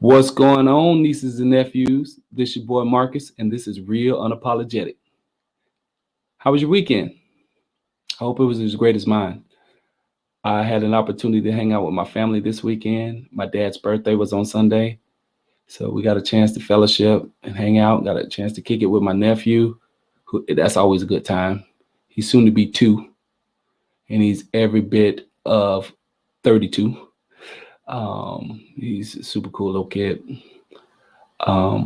What's going on, nieces and nephews? This your boy Marcus, and this is Real Unapologetic. How was your weekend? I hope it was as great as mine. I had an opportunity to hang out with my family this weekend. My dad's birthday was on Sunday, so we got a chance to fellowship and hang out. Got a chance to kick it with my nephew, who that's always a good time. He's soon to be 2, and he's every bit of 32. He's a super cool little kid. I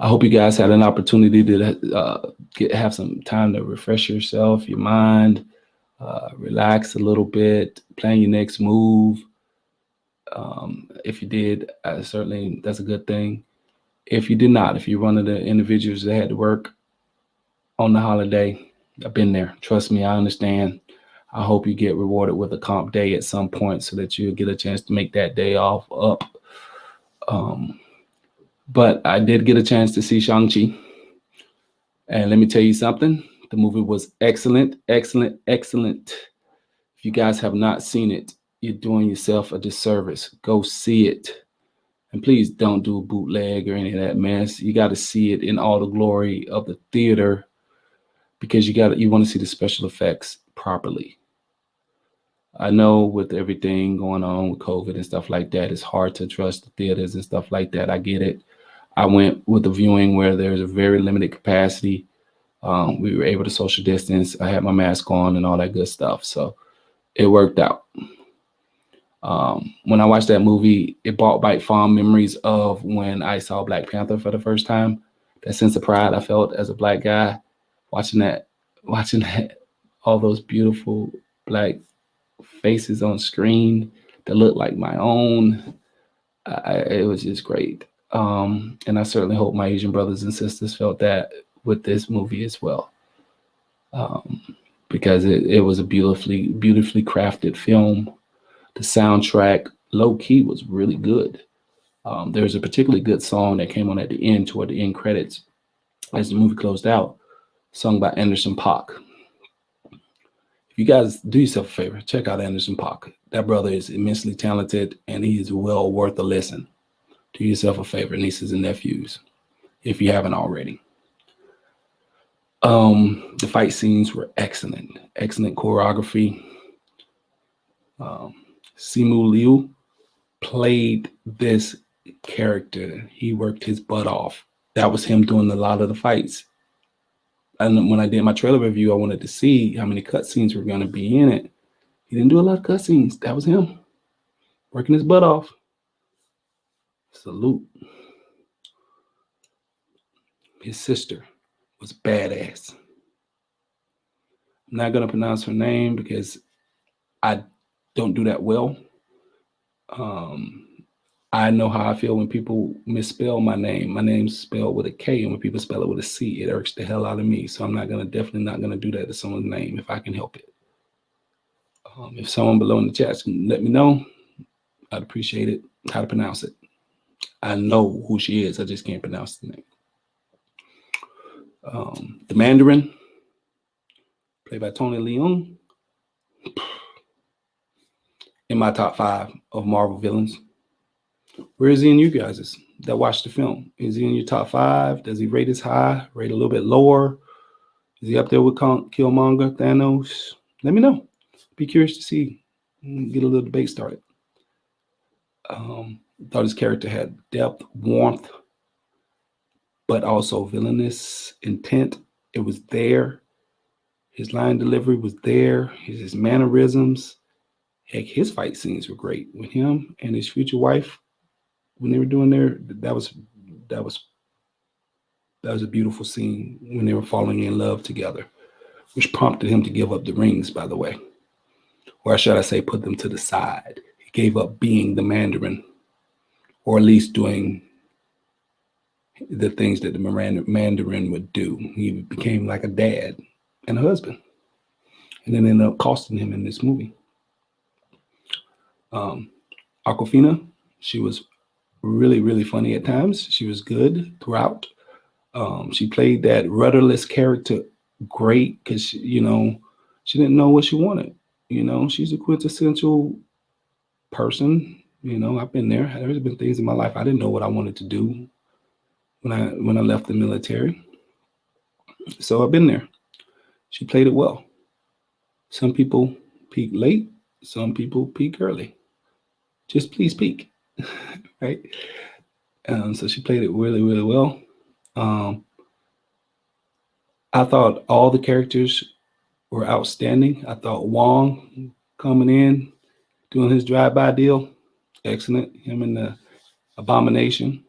hope you guys had an opportunity to have some time to refresh yourself, your mind, relax a little bit, plan your next move. If you did, certainly that's a good thing. If you did not, if you're one of the individuals that had to work on the holiday, I've been there. Trust me, I understand. I hope you get rewarded with a comp day at some point so that you'll get a chance to make that day off up. But I did get a chance to see Shang-Chi. And let me tell you something. The movie was excellent, excellent, excellent. If you guys have not seen it, you're doing yourself a disservice. Go see it. And please don't do a bootleg or any of that mess. You got to see it in all the glory of the theater because you want to see the special effects properly. I know with everything going on with COVID and stuff like that, it's hard to trust the theaters and stuff like that. I get it. I went with a viewing where there's a very limited capacity. We were able to social distance. I had my mask on and all that good stuff. So it worked out. When I watched that movie, it brought back fond memories of when I saw Black Panther for the first time. That sense of pride I felt as a Black guy, watching that, all those beautiful Black faces on screen that looked like my own. It was just great. And I certainly hope my Asian brothers and sisters felt that with this movie as well. Because it was a beautifully crafted film. The soundtrack, low key, was really good. There's a particularly good song that came on at the end, toward the end credits, as the movie closed out, sung by Anderson .Paak. If you guys do yourself a favor, check out Anderson .Paak. That brother is immensely talented, and he is well worth a listen. Do yourself a favor, nieces and nephews, if you haven't already. The fight scenes were excellent choreography. Simu Liu played this character. He worked his butt off. That was him doing a lot of the fights. And when I did my trailer review, I wanted to see how many cutscenes were going to be in it. He didn't do a lot of cutscenes. That was him working his butt off. Salute. His sister was badass. I'm not going to pronounce her name because I don't do that well. I know how I feel when people misspell my name. My name's spelled with a K, and when people spell it with a C, it irks the hell out of me. So I'm definitely not gonna do that to someone's name if I can help it. If someone below in the chat can let me know, I'd appreciate it. How to pronounce it? I know who she is. I just can't pronounce the name. The Mandarin, played by Tony Leung, in my top 5 of Marvel villains. Where is he in you guys that watched the film? Is he in your top 5? Does he rate as high? Rate a little bit lower? Is he up there with Killmonger, Thanos? Let me know. Be curious to see. Get a little debate started. Thought his character had depth, warmth, but also villainous intent. It was there. His line delivery was there. His mannerisms. Heck, his fight scenes were great with him and his future wife. When they were doing that was a beautiful scene when they were falling in love together, which prompted him to give up the rings, by the way. Or should I say, put them to the side. He gave up being the Mandarin, or at least doing the things that the Mandarin would do. He became like a dad and a husband, and then ended up costing him in this movie. Aquafina, she was really, really funny at times. She was good throughout. She played that rudderless character great because she didn't know what she wanted. She's a quintessential person I've been there. There's been things in my life I didn't know what I wanted to do when I left the military. So I've been there. She played it well. Some people peak late, some people peak early. Just please peak, right? So she played it really, really well. I thought all the characters were outstanding. I thought Wong coming in, doing his drive-by deal, excellent. Him and the Abomination.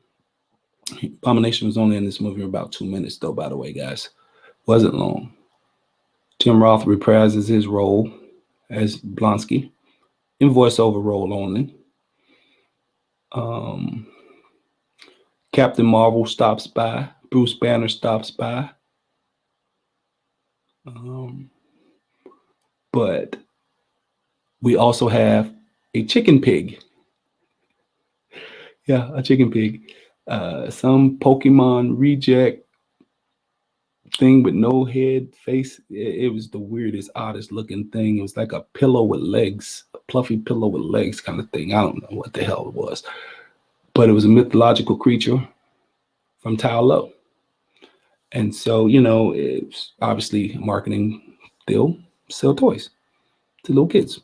Abomination was only in this movie for about 2 minutes, though, by the way, guys. Wasn't long. Tim Roth reprises his role as Blonsky in voiceover role only. Captain Marvel stops by. Bruce Banner stops by. But we also have a chicken pig. Yeah, a chicken pig. Some Pokemon reject thing with no head, face. It was the weirdest, oddest looking thing. It was like a pillow with legs, a fluffy pillow with legs kind of thing. I don't know what the hell it was. But it was a mythological creature from Tao Lo. And so, it's obviously a marketing deal, sell toys to little kids.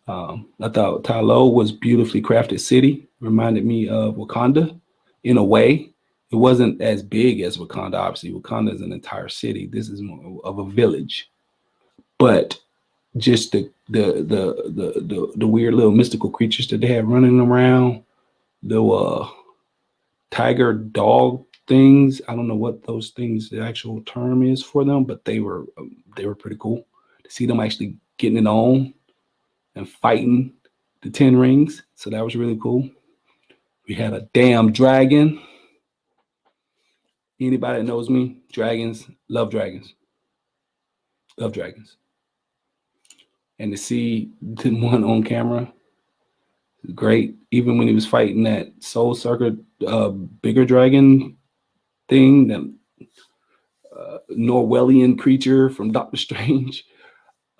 I thought Tao Lo was beautifully crafted city, reminded me of Wakanda in a way. It wasn't as big as Wakanda, obviously. Wakanda is an entire city. This is more of a village. But just the weird little mystical creatures that they had running around, the tiger dog things. I don't know what those things, the actual term is for them, but they were pretty cool to see them actually getting it on and fighting the 10 rings. So that was really cool. We had a damn dragon. Anybody that knows me, dragons, love dragons. Love dragons. And to see the one on camera, great. Even when he was fighting that Soul Sucker bigger dragon thing, that Norwellian creature from Doctor Strange,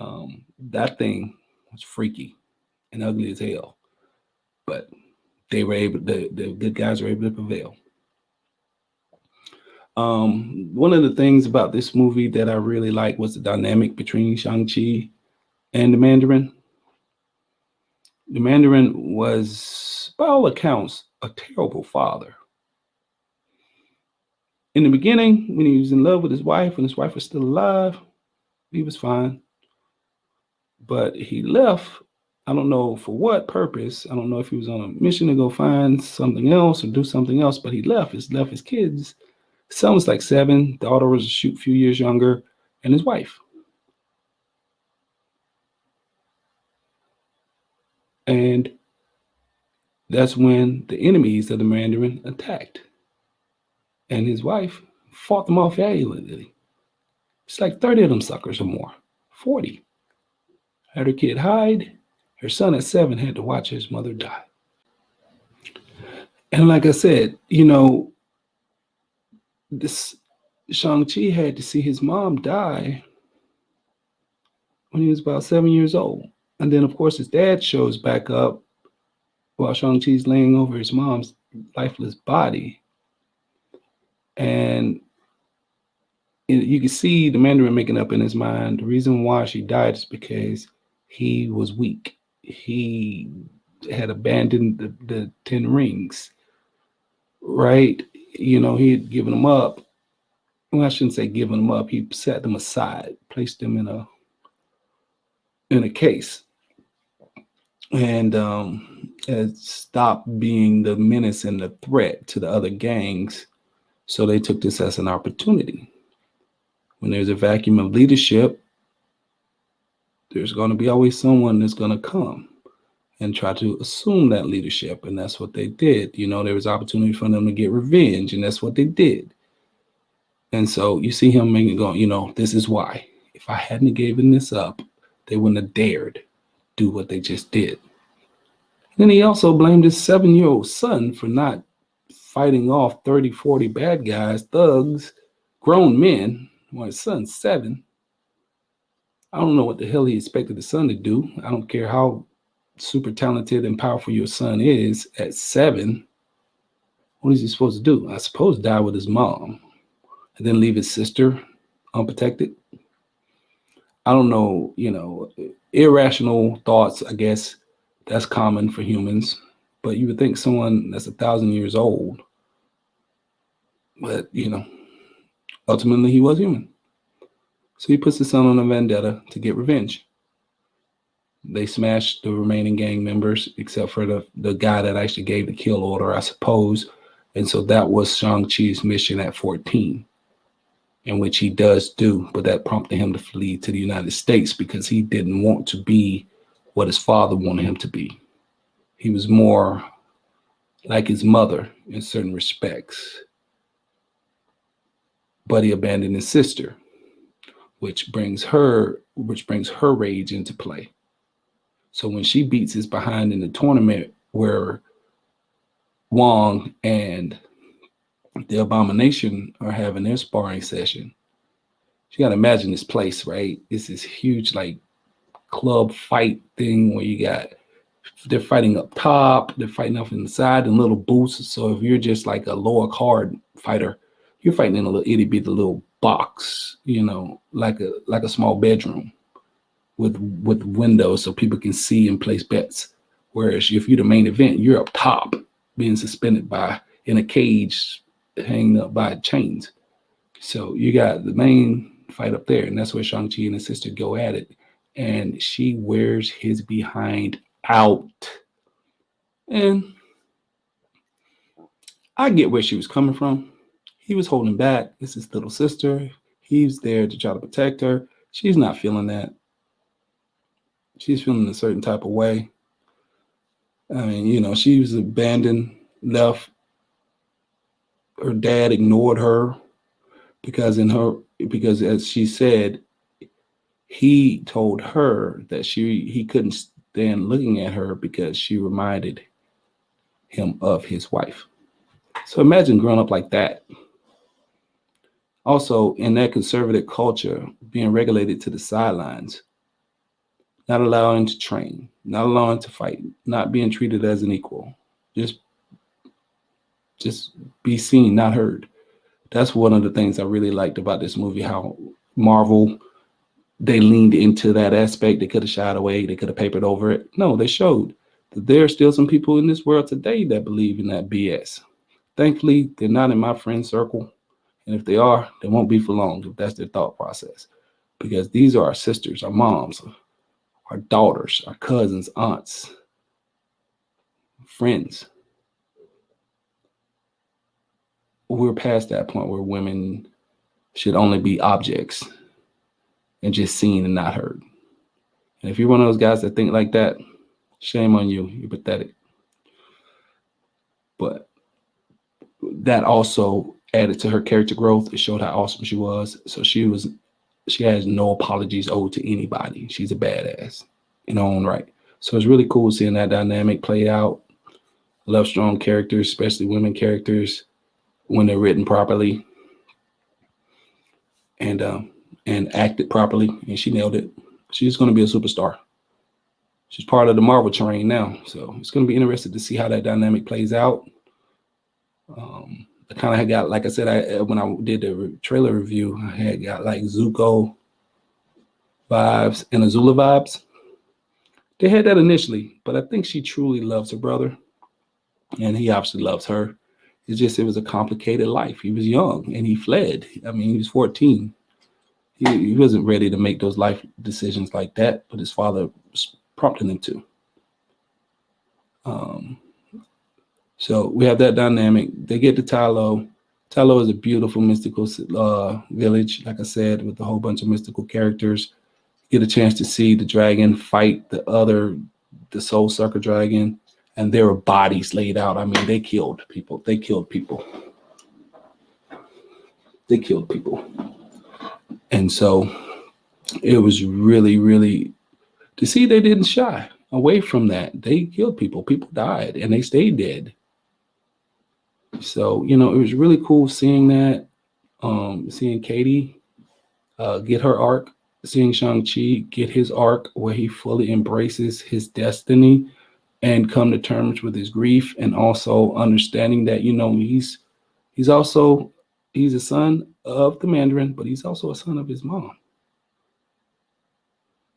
that thing was freaky and ugly as hell. But they were able, the good guys were able to prevail. One of the things about this movie that I really liked was the dynamic between Shang-Chi and the Mandarin. The Mandarin was, by all accounts, a terrible father. In the beginning, when he was in love with his wife, when his wife was still alive, he was fine. But he left, I don't know for what purpose. I don't know if he was on a mission to go find something else or do something else, but he left his kids. Son was like 7, daughter was a few years younger, and his wife. And that's when the enemies of the Mandarin attacked. And his wife fought them off valiantly. It's like 30 of them suckers or more, 40. Had her kid hide. Her son at 7 had to watch his mother die. And like I said, this Shang-Chi had to see his mom die when he was about 7 years old. And then, of course, his dad shows back up while Shang-Chi's laying over his mom's lifeless body. And you can see the Mandarin making up in his mind the reason why she died is because he was weak. He had abandoned the 10 rings, right? He had given them up. Well, I shouldn't say given them up. He set them aside, placed them in a case, and had stopped being the menace and the threat to the other gangs. So they took this as an opportunity. When there's a vacuum of leadership, there's going to be always someone that's going to come and try to assume that leadership. And that's what they did. There was opportunity for them to get revenge, and that's what they did. And so you see him making going, this is why. If I hadn't given this up, they wouldn't have dared do what they just did. Then he also blamed his 7-year-old son for not fighting off 30, 40 bad guys, thugs, grown men. Well, his son's 7. I don't know what the hell he expected the son to do. I don't care how super talented and powerful your son is at 7, what is he supposed to do? I suppose die with his mom and then leave his sister unprotected. I don't know, irrational thoughts, I guess that's common for humans. But you would think someone that's 1,000 years old, but ultimately he was human. So he puts his son on a vendetta to get revenge. They smashed the remaining gang members, except for the guy that actually gave the kill order, I suppose. And so that was Shang-Chi's mission at 14, in which he does do, but that prompted him to flee to the United States because he didn't want to be what his father wanted him to be. He was more like his mother in certain respects, but he abandoned his sister, which brings her rage into play. So when she beats his behind in the tournament where Wong and the Abomination are having their sparring session, you got to imagine this place, right? It's this huge like club fight thing where they're fighting up top, they're fighting up in the side in little booths. So if you're just like a lower card fighter, you're fighting in a little itty bitty little box, like a small bedroom with windows so people can see and place bets. Whereas if you're the main event, you're up top being suspended in a cage hanging up by chains. So you got the main fight up there, and that's where Shang-Chi and his sister go at it. And she wears his behind out. And I get where she was coming from. He was holding back. It's his little sister. He's there to try to protect her. She's not feeling that. She's feeling a certain type of way. I mean, she was abandoned, left. Her dad ignored her because as she said, he told her that he couldn't stand looking at her because she reminded him of his wife. So imagine growing up like that. Also, in that conservative culture, being regulated to the sidelines, not allowing to train, not allowing to fight, not being treated as an equal, just be seen, not heard. That's one of the things I really liked about this movie, how Marvel, they leaned into that aspect. They could have shied away. They could have papered over it. No, they showed that there are still some people in this world today that believe in that BS. Thankfully, they're not in my friend circle. And if they are, they won't be for long if that's their thought process. Because these are our sisters, our moms, our daughters, our cousins, aunts, friends. We're past that point where women should only be objects and just seen and not heard. And if you're one of those guys that think like that, shame on you. You're pathetic. But that also added to her character growth. It showed how awesome she was. So she has no apologies owed to anybody. She's a badass in her own right. So it's really cool seeing that dynamic play out. I love strong characters, especially women characters, when they're written properly and acted properly. And she nailed it. She's going to be a superstar. She's part of the Marvel train now. So it's going to be interesting to see how that dynamic plays out. I kind of got, like I said, when I did the trailer review, I had got like Zuko vibes and Azula vibes. They had that initially, but I think she truly loves her brother, and he obviously loves her. It was a complicated life. He was young, and he fled. I mean, he was 14. He wasn't ready to make those life decisions like that, but his father was prompting him to. So we have that dynamic. They get to Talo. Talo is a beautiful mystical village, like I said, with a whole bunch of mystical characters. Get a chance to see the dragon fight the soul sucker dragon, and there were bodies laid out. I mean, they killed people. They killed people. And so it was really, really, to see they didn't shy away from that. They killed people. People died, and they stayed dead. So, it was really cool seeing that, seeing Katie get her arc. seeing Shang-Chi get his arc where he fully embraces his destiny and come to terms with his grief, and also understanding that, he's also he's a son of the Mandarin, but he's also a son of his mom.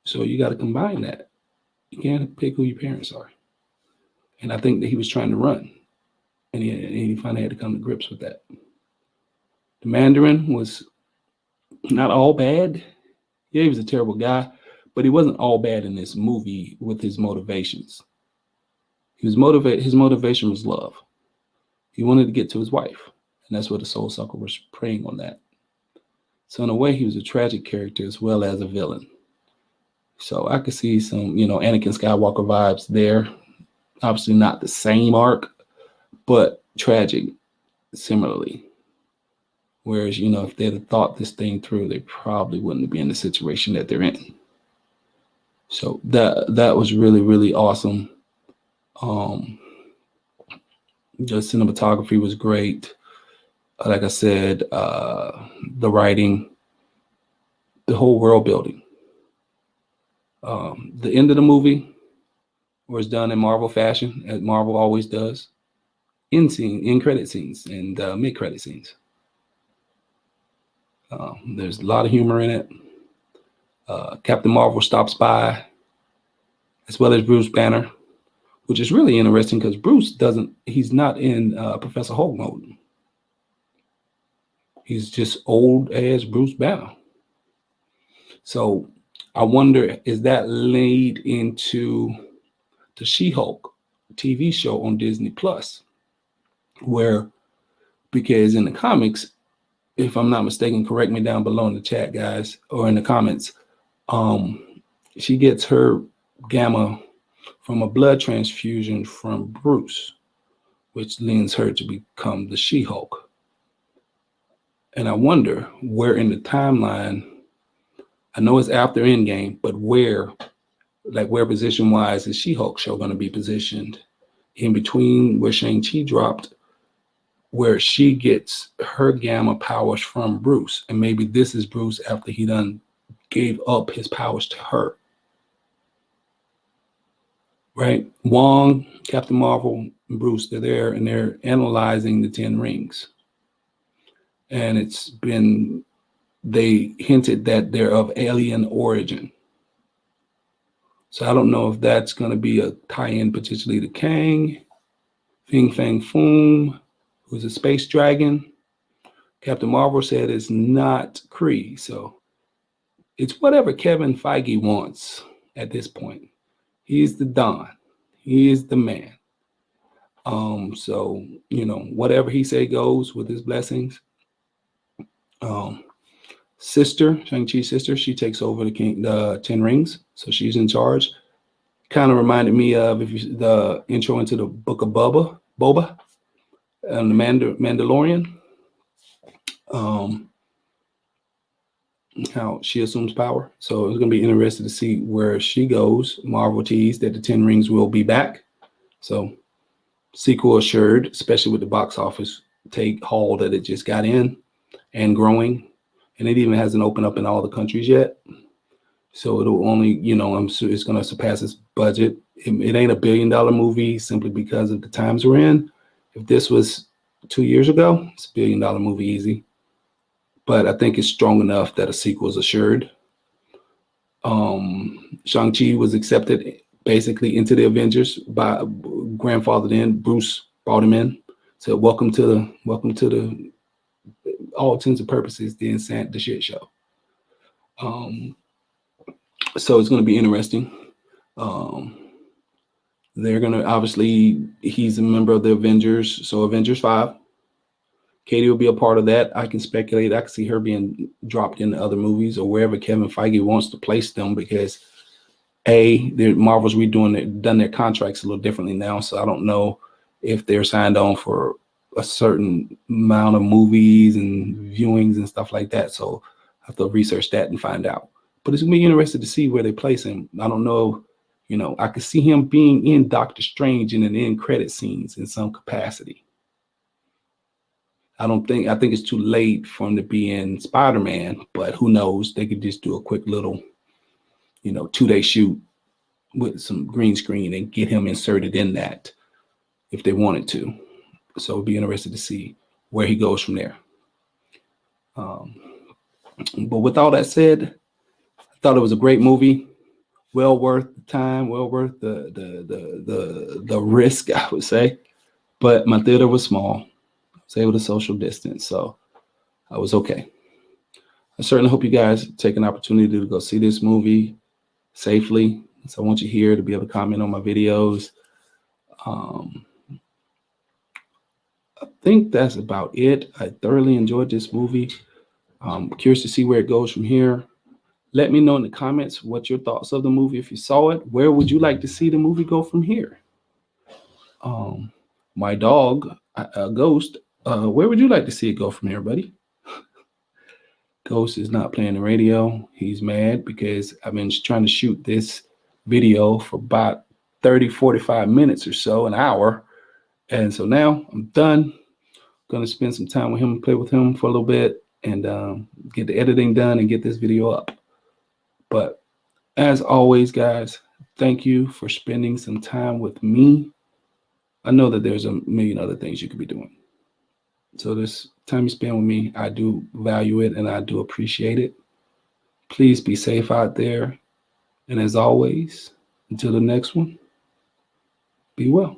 So you got to combine that. You can't pick who your parents are. And I think that he was trying to run, and he finally had to come to grips with that. The Mandarin was not all bad. Yeah, he was a terrible guy, but he wasn't all bad in this movie with his motivations. He was motivated. His motivation was love. He wanted to get to his wife, and that's what the Soul Sucker was preying on that. So in a way, he was a tragic character as well as a villain. So I could see some, Anakin Skywalker vibes there. Obviously not the same arc, but tragic similarly. Whereas, if they'd have thought this thing through, they probably wouldn't be in the situation that they're in. So that was really, really awesome. The cinematography was great. Like I said, the writing, the whole world building. The end of the movie was done in Marvel fashion, as Marvel always does. In credit scenes and mid credit scenes. There's a lot of humor in it. Captain Marvel stops by, as well as Bruce Banner, which is really interesting because Bruce he's not in Professor Hulk mode. He's just old as Bruce Banner. So I wonder, is that lead into the She-Hulk TV show on Disney Plus, because in the comics, if I'm not mistaken, correct me down below in the chat, guys, or in the comments, she gets her gamma from a blood transfusion from Bruce, which leads her to become the She-Hulk. And I wonder where in the timeline, I know it's after Endgame, but where position-wise is She-Hulk show going to be positioned in between where Shang-Chi dropped, where she gets her gamma powers from Bruce. And maybe this is Bruce after he done gave up his powers to her. Right? Wong, Captain Marvel, and Bruce, they're there and they're analyzing the 10 rings. And they hinted that they're of alien origin. So I don't know if that's going to be a tie-in potentially to Kang, Fing Fang Foom, who's a space dragon. Captain Marvel said it's not Kree. So it's whatever Kevin Feige wants at this point. He's the Don. He is the man. So, whatever he say goes with his blessings. Shang-Chi's sister, she takes over the 10 rings. So she's in charge. Kind of reminded me of the intro into the book of Boba, and the Mandalorian. How she assumes power. So it's going to be interesting to see where she goes. Marvel teased that the 10 rings will be back. So sequel assured, especially with the box office haul that it just got in and growing. And it even hasn't opened up in all the countries yet. So it'll only, I'm sure it's going to surpass its budget. It ain't $1 billion movie simply because of the times we're in. If this was 2 years ago, it's $1 billion movie easy. But I think it's strong enough that a sequel is assured. Shang-Chi was accepted basically into the Avengers by grandfathered in. Bruce brought him in, said, welcome to the all intents and purposes, the shit show. So it's going to be interesting. They're going to, obviously, he's a member of the Avengers. So Avengers 5. Katie will be a part of that. I can speculate. I can see her being dropped into other movies or wherever Kevin Feige wants to place them, because Marvel's done their contracts a little differently now. So I don't know if they're signed on for a certain amount of movies and viewings and stuff like that. So I have to research that and find out. But it's going to be interesting to see where they place him. I don't know. I could see him being in Doctor Strange in an end credit scenes in some capacity. I think it's too late for him to be in Spider-Man, but who knows? They could just do a quick little, 2-day shoot with some green screen and get him inserted in that if they wanted to. So it'd be interested to see where he goes from there. But with all that said, I thought it was a great movie. Well worth the time, well worth the risk, I would say. But my theater was small. I was able to social distance, so I was okay. I certainly hope you guys take an opportunity to go see this movie safely. So I want you here to be able to comment on my videos. I think that's about it. I thoroughly enjoyed this movie. I'm curious to see where it goes from here. Let me know in the comments what your thoughts of the movie. If you saw it, where would you like to see the movie go from here? My dog, Ghost, where would you like to see it go from here, buddy? Ghost is not playing the radio. He's mad because I've been trying to shoot this video for about 30, 45 minutes or so, an hour. And so now I'm done. Going to spend some time with him and play with him for a little bit and get the editing done and get this video up. But as always, guys, thank you for spending some time with me. I know that there's a million other things you could be doing. So this time you spend with me, I do value it and I do appreciate it. Please be safe out there. And as always, until the next one, be well.